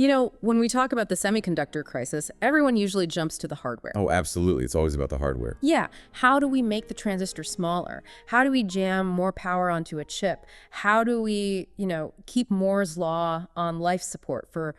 You know, when we talk about the semiconductor crisis, everyone usually jumps to the hardware. Oh, absolutely. It's always about the hardware. Yeah, how do we make the transistor smaller? How do we jam more power onto a chip? How do we, keep Moore's law on life support for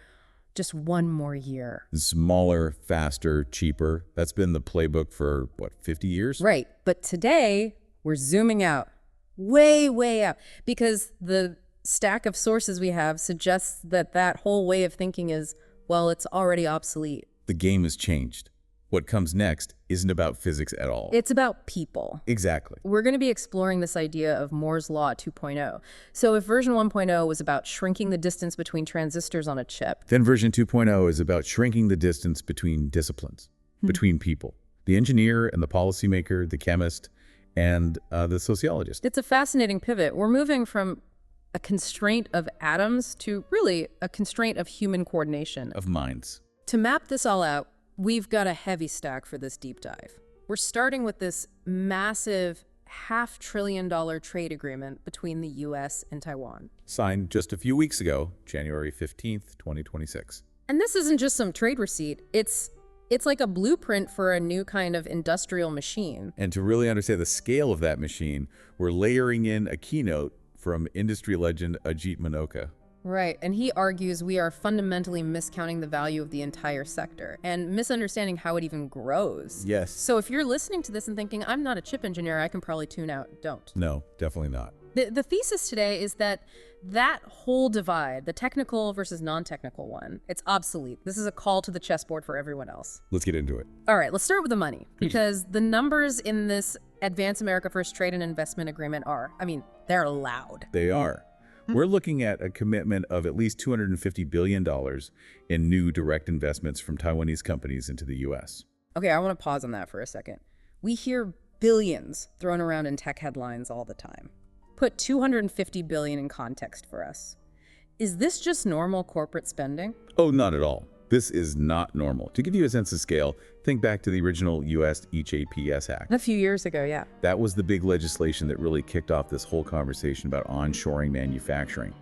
just one more year? Smaller, faster, cheaper. That's been the playbook for, 50 years? Right, but today we're zooming out, way, way out, because the stack of sources we have suggests that that whole way of thinking is, well, it's already obsolete. The game has changed. What comes next isn't about physics at all. It's about people. Exactly. We're going to be exploring this idea of Moore's Law 2.0. So if version 1.0 was about shrinking the distance between transistors on a chip, Then version 2.0 is about shrinking the distance between disciplines, between people. The engineer and the policymaker, the chemist, and the sociologist. it's a fascinating pivot. We're moving from a constraint of atoms to really a constraint of human coordination. Of minds. To map this all out, we've got a heavy stack for this deep dive. We're starting with this massive $500 billion trade agreement between the US and Taiwan. Signed just a few weeks ago, January 15th, 2026. And this isn't just some trade receipt. It's like a blueprint for a new kind of industrial machine. And to really understand the scale of that machine, we're layering in a keynote from industry legend Ajit Manocha. Right, and he argues we are fundamentally miscounting the value of the entire sector and misunderstanding how it even grows. Yes. So if you're listening to this and thinking, I'm not a chip engineer, I can probably tune out, don't. No, definitely not. The thesis today is that whole divide, the technical versus non-technical one, it's obsolete. This is a call to the chessboard for everyone else. Let's get into it. All right, let's start with the money, because the numbers in this Advance America First Trade and Investment Agreement they're loud. They are. We're looking at a commitment of at least $250 billion in new direct investments from Taiwanese companies into the U.S. Okay, I want to pause on that for a second. We hear billions thrown around in tech headlines all the time. Put $250 billion in context for us. Is this just normal corporate spending? Oh, not at all. This is not normal. To give you a sense of scale, think back to the original U.S. HAPS Act. A few years ago, yeah. That was the big legislation that really kicked off this whole conversation about onshoring manufacturing.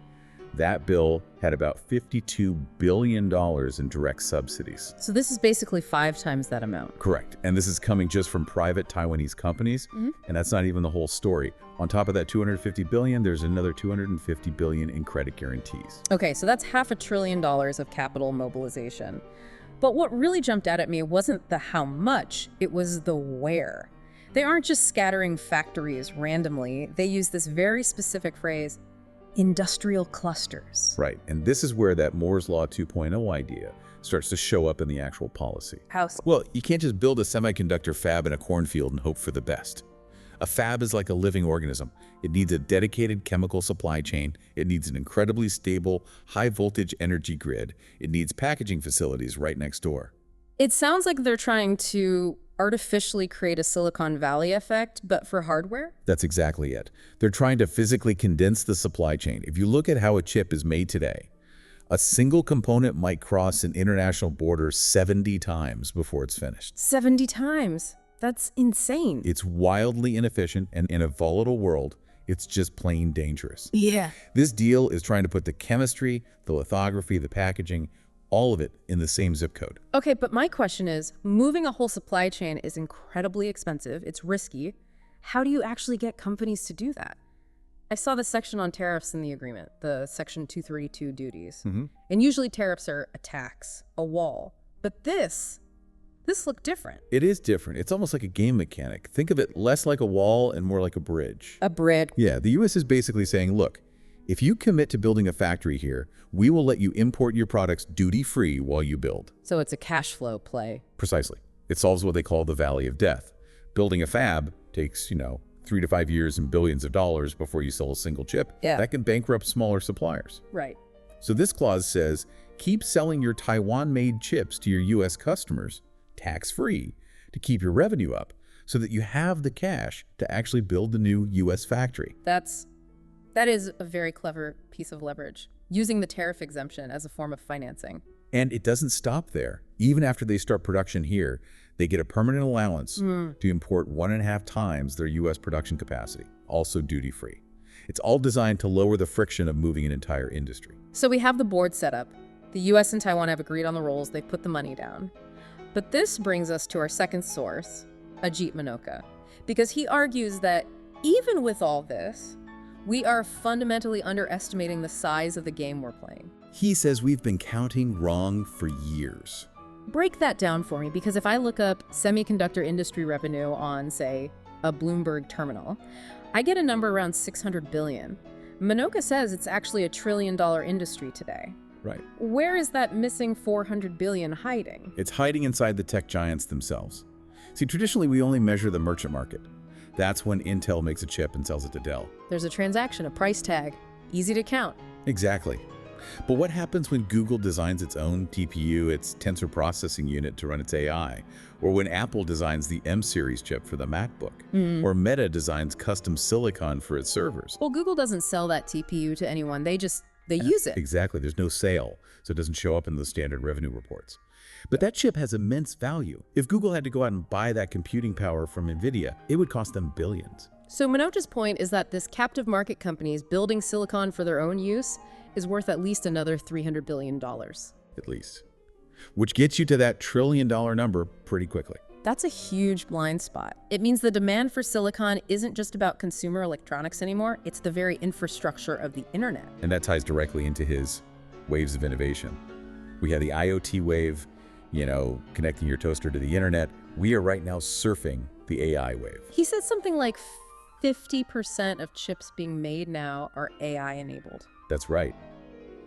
That bill had about $52 billion in direct subsidies. So this is basically 5 times that amount. Correct. And this is coming just from private Taiwanese companies, and that's not even the whole story. On top of that $250 billion, there's another $250 billion in credit guarantees. Okay, so that's $500 billion of capital mobilization. But what really jumped out at me wasn't the how much, it was the where. They aren't just scattering factories randomly. They use this very specific phrase, industrial clusters. Right, and this is where that Moore's Law 2.0 idea starts to show up in the actual policy. How so? Well, you can't just build a semiconductor fab in a cornfield and hope for the best. A fab is like a living organism. It needs a dedicated chemical supply chain. It needs an incredibly stable, high-voltage energy grid. It needs packaging facilities right next door. It sounds like they're trying to artificially create a Silicon Valley effect, but for hardware? That's exactly it. They're trying to physically condense the supply chain. If you look at how a chip is made today, a single component might cross an international border 70 times before it's finished. 70 times? That's insane. It's wildly inefficient, and in a volatile world, it's just plain dangerous. Yeah. This deal is trying to put the chemistry, the lithography, the packaging, all of it in the same zip code. Okay, but my question is, moving a whole supply chain is incredibly expensive, it's risky. How do you actually get companies to do that? I saw the section on tariffs in the agreement, the Section 232 duties. And usually tariffs are a tax, a wall. But this looked different. It is different. It's almost like a game mechanic. Think of it less like a wall and more like a bridge. A bridge. Yeah, the U.S. is basically saying, look, if you commit to building a factory here, we will let you import your products duty-free while you build. So it's a cash flow play. Precisely. It solves what they call the valley of death. Building a fab takes, 3 to 5 years and billions of dollars before you sell a single chip. Yeah. That can bankrupt smaller suppliers. Right. So this clause says, keep selling your Taiwan-made chips to your U.S. customers tax-free to keep your revenue up so that you have the cash to actually build the new U.S. factory. That is a very clever piece of leverage, using the tariff exemption as a form of financing. And it doesn't stop there. Even after they start production here, they get a permanent allowance to import 1.5 times their U.S. production capacity, also duty-free. It's all designed to lower the friction of moving an entire industry. So we have the board set up. The US and Taiwan have agreed on the rules, they've put the money down. But this brings us to our second source, Ajit Manocha, because he argues that even with all this, we are fundamentally underestimating the size of the game we're playing. He says we've been counting wrong for years. Break that down for me, because if I look up semiconductor industry revenue on, say, a Bloomberg terminal, I get a number around 600 billion. Manocha says it's actually $1 trillion industry today. Right. Where is that missing 400 billion hiding? It's hiding inside the tech giants themselves. See, traditionally we only measure the merchant market. That's when Intel makes a chip and sells it to Dell. There's a transaction, a price tag, easy to count. Exactly. But what happens when Google designs its own TPU, its tensor processing unit to run its AI? Or when Apple designs the M-series chip for the MacBook? Or Meta designs custom silicon for its servers? Well, Google doesn't sell that TPU to anyone. They use it. Exactly. There's no sale, so it doesn't show up in the standard revenue reports. But that chip has immense value. If Google had to go out and buy that computing power from NVIDIA, it would cost them billions. So Manocha's point is that this captive market companies building silicon for their own use is worth at least another $300 billion. At least. Which gets you to that $1 trillion number pretty quickly. That's a huge blind spot. It means the demand for silicon isn't just about consumer electronics anymore, it's the very infrastructure of the internet. And that ties directly into his waves of innovation. We have the IoT wave, connecting your toaster to the internet. We are right now surfing the AI wave. He said something like 50% of chips being made now are AI enabled. That's right.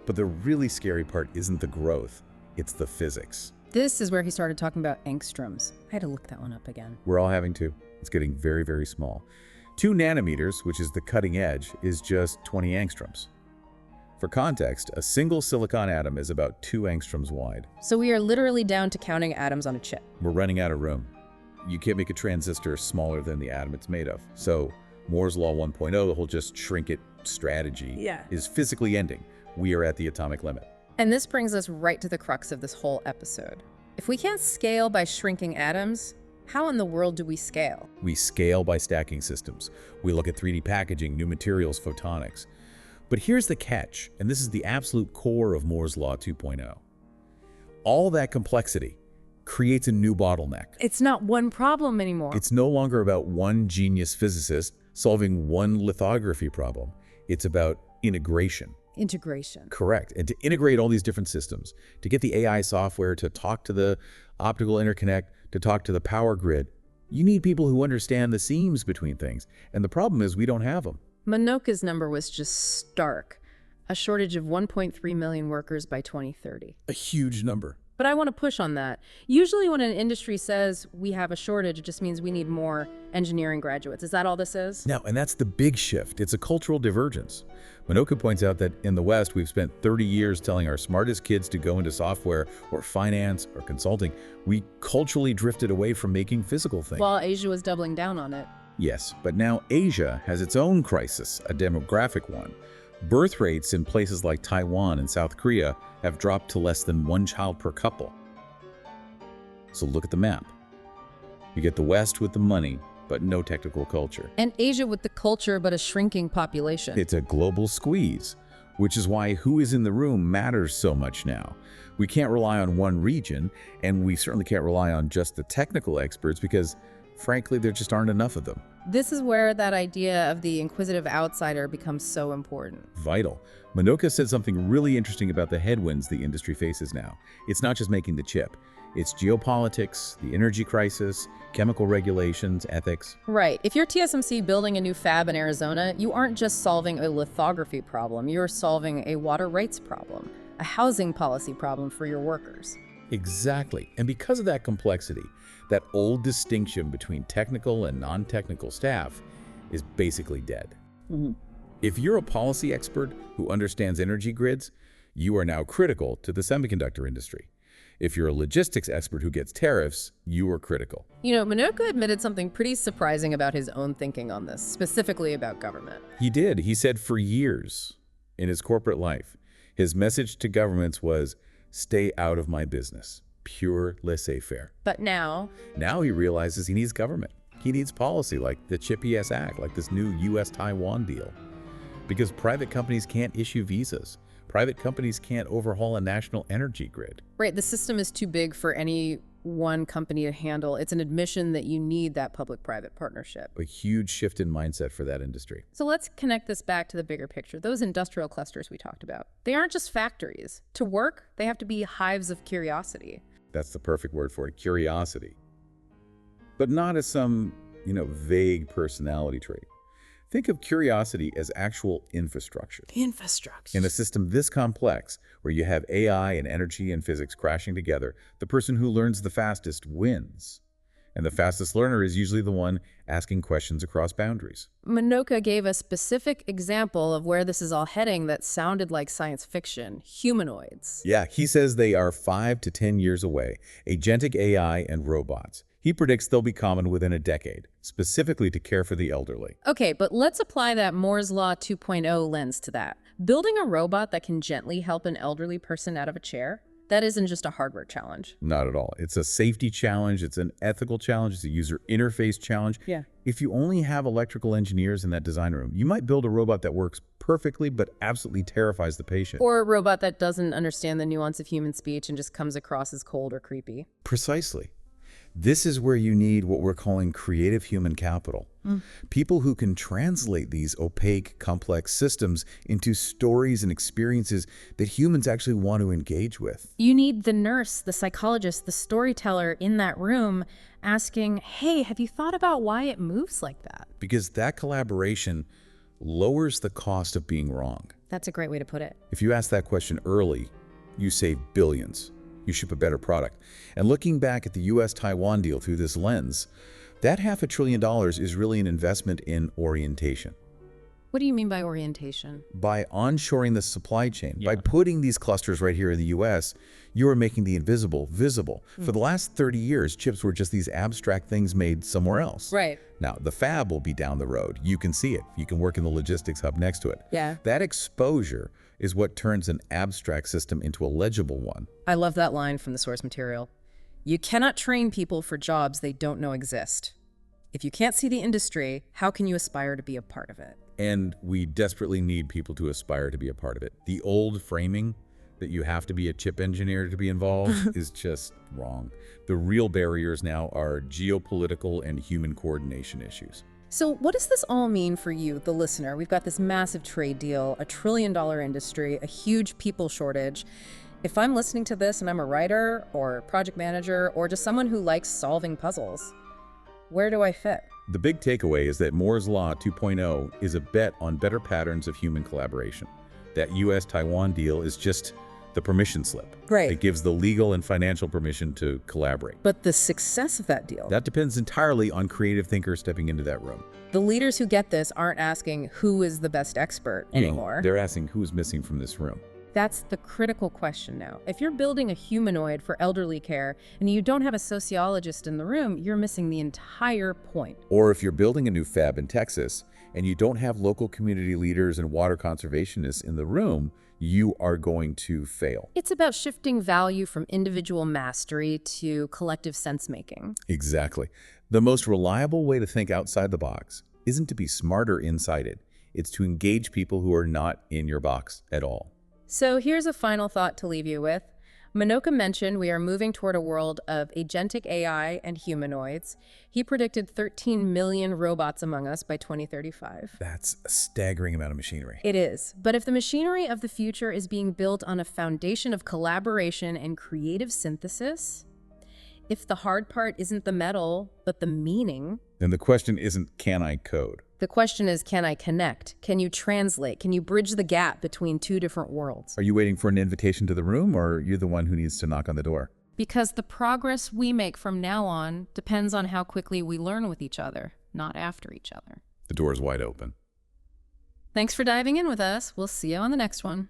But the really scary part isn't the growth, it's the physics. This is where he started talking about angstroms. I had to look that one up again. We're all having to. It's getting very, very small. 2 nanometers, which is the cutting edge, is just 20 angstroms. For context, a single silicon atom is about 2 angstroms wide. So we are literally down to counting atoms on a chip. We're running out of room. You can't make a transistor smaller than the atom it's made of. So Moore's Law 1.0, the whole just shrink it strategy, is physically ending. We are at the atomic limit. And this brings us right to the crux of this whole episode. If we can't scale by shrinking atoms, how in the world do we scale? We scale by stacking systems. We look at 3D packaging, new materials, photonics. But here's the catch, and this is the absolute core of Moore's Law 2.0. All that complexity creates a new bottleneck. It's not one problem anymore. It's no longer about one genius physicist solving one lithography problem. It's about integration. Integration. Correct. And to integrate all these different systems, to get the AI software to talk to the optical interconnect, to talk to the power grid, you need people who understand the seams between things. And the problem is we don't have them. Manocha's number was just stark. A shortage of 1.3 million workers by 2030. A huge number. But I want to push on that. Usually when an industry says we have a shortage, it just means we need more engineering graduates. Is that all this is? No, and that's the big shift. It's a cultural divergence. Manocha points out that in the West, we've spent 30 years telling our smartest kids to go into software or finance or consulting. We culturally drifted away from making physical things. While Asia was doubling down on it. Yes, but now Asia has its own crisis, a demographic one. Birth rates in places like Taiwan and South Korea have dropped to less than 1 child per couple. So look at the map. You get the West with the money, but no technical culture. And Asia with the culture, but a shrinking population. It's a global squeeze, which is why who is in the room matters so much now. We can't rely on one region, and we certainly can't rely on just the technical experts because, frankly, there just aren't enough of them. This is where that idea of the inquisitive outsider becomes so important. Vital. Manocha said something really interesting about the headwinds the industry faces now. It's not just making the chip. It's geopolitics, the energy crisis, chemical regulations, ethics. Right. If you're TSMC building a new fab in Arizona, you aren't just solving a lithography problem, you're solving a water rights problem, a housing policy problem for your workers. Exactly. And because of that complexity, that old distinction between technical and non-technical staff is basically dead. If you're a policy expert who understands energy grids, you are now critical to the semiconductor industry. If you're a logistics expert who gets tariffs, you are critical. You know, Manocha admitted something pretty surprising about his own thinking on this, specifically about government. He did. He said for years in his corporate life, his message to governments was, stay out of my business. Pure laissez-faire. But now he realizes he needs government. He needs policy like the Chip ES Act, like this new US-Taiwan deal. Because private companies can't issue visas. Private companies can't overhaul a national energy grid. Right, the system is too big for any one company to handle. It's an admission that you need that public-private partnership. A huge shift in mindset for that industry. So let's connect this back to the bigger picture. Those industrial clusters we talked about, they aren't just factories. To work, they have to be hives of curiosity. That's the perfect word for it, curiosity. But not as some, vague personality trait. Think of curiosity as actual infrastructure. Infrastructure. In a system this complex, where you have AI and energy and physics crashing together, the person who learns the fastest wins. And the fastest learner is usually the one asking questions across boundaries. Manocha gave a specific example of where this is all heading that sounded like science fiction: humanoids. Yeah, he says they are 5 to 10 years away, agentic AI and robots. He predicts they'll be common within a decade, specifically to care for the elderly. Okay, but let's apply that Moore's Law 2.0 lens to that. Building a robot that can gently help an elderly person out of a chair, that isn't just a hardware challenge. Not at all. It's a safety challenge, it's an ethical challenge, it's a user interface challenge. Yeah. If you only have electrical engineers in that design room, you might build a robot that works perfectly but absolutely terrifies the patient. Or a robot that doesn't understand the nuance of human speech and just comes across as cold or creepy. Precisely. This is where you need what we're calling creative human capital. People who can translate these opaque, complex systems into stories and experiences that humans actually want to engage with. You need the nurse, the psychologist, the storyteller in that room asking, hey, have you thought about why it moves like that? Because that collaboration lowers the cost of being wrong. That's a great way to put it. If you ask that question early, you save billions. You ship a better product. And looking back at the US-Taiwan deal through this lens, that $500 billion is really an investment in orientation. What do you mean by orientation? By onshoring the supply chain, by putting these clusters right here in the US, you are making the invisible visible. For the last 30 years, chips were just these abstract things made somewhere else. Right. Now, the fab will be down the road. You can see it. You can work in the logistics hub next to it. Yeah. That exposure is what turns an abstract system into a legible one. I love that line from the source material. You cannot train people for jobs they don't know exist. If you can't see the industry, how can you aspire to be a part of it? And we desperately need people to aspire to be a part of it. The old framing that you have to be a chip engineer to be involved is just wrong. The real barriers now are geopolitical and human coordination issues. So what does this all mean for you, the listener? We've got this massive trade deal, $1 trillion industry, a huge people shortage. If I'm listening to this and I'm a writer or project manager or just someone who likes solving puzzles, where do I fit? The big takeaway is that Moore's Law 2.0 is a bet on better patterns of human collaboration. That US-Taiwan deal is just the permission slip. Right. It gives the legal and financial permission to collaborate. But the success of that deal, That depends entirely on creative thinkers stepping into that room. the leaders who get this aren't asking who is the best expert anymore. They're asking who's missing from this room. That's the critical question now. If you're building a humanoid for elderly care and you don't have a sociologist in the room, you're missing the entire point. Or if you're building a new fab in Texas and you don't have local community leaders and water conservationists in the room, you are going to fail. It's about shifting value from individual mastery to collective sense-making. Exactly. The most reliable way to think outside the box isn't to be smarter inside it. It's to engage people who are not in your box at all. So here's a final thought to leave you with. Manocha mentioned we are moving toward a world of agentic AI and humanoids. He predicted 13 million robots among us by 2035. That's a staggering amount of machinery. It is. But if the machinery of the future is being built on a foundation of collaboration and creative synthesis, if the hard part isn't the metal, but the meaning, Then the question isn't, can I code? the question is, can I connect? Can you translate? Can you bridge the gap between two different worlds? Are you waiting for an invitation to the room, or are you the one who needs to knock on the door? Because the progress we make from now on depends on how quickly we learn with each other, not after each other. The door is wide open. Thanks for diving in with us. We'll see you on the next one.